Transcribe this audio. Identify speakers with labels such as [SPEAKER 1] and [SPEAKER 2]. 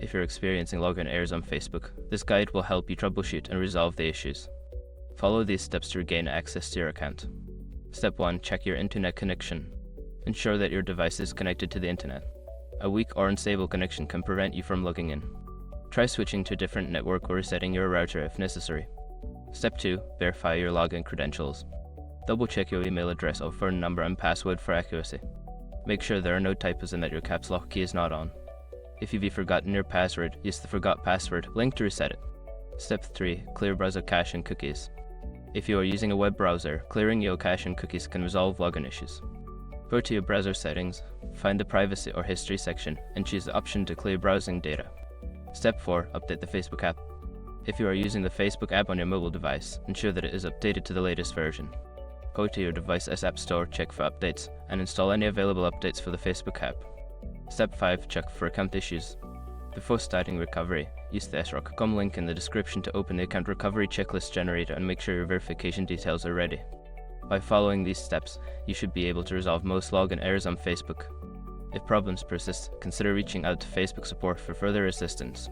[SPEAKER 1] if you're experiencing login errors on Facebook. This guide will help you troubleshoot and resolve the issues. Follow these steps to regain access to your account. Step 1. Check your internet connection. Ensure that your device is connected to the internet. A weak or unstable connection can prevent you from logging in. Try switching to a different network or resetting your router if necessary. Step 2. Verify your login credentials. Double check your email address or phone number and password for accuracy. Make sure there are no typos and that your caps lock key is not on. If you've forgotten your password, use the forgot password link to reset it. Step 3. Clear browser cache and cookies. If you are using a web browser, clearing your cache and cookies can resolve login issues. Go to your browser settings, find the privacy or history section, and choose the option to clear browsing data. Step 4. Update the Facebook app. If you are using the Facebook app on your mobile device, ensure that it is updated to the latest version. Go to your device's app store, check for updates, and install any available updates for the Facebook app. Step 5. Check for account issues. Before starting recovery, use the srock.com link in the description to open the account recovery checklist generator and make sure your verification details are ready. By following these steps, you should be able to resolve most login errors on Facebook. If problems persist, consider reaching out to Facebook support for further assistance.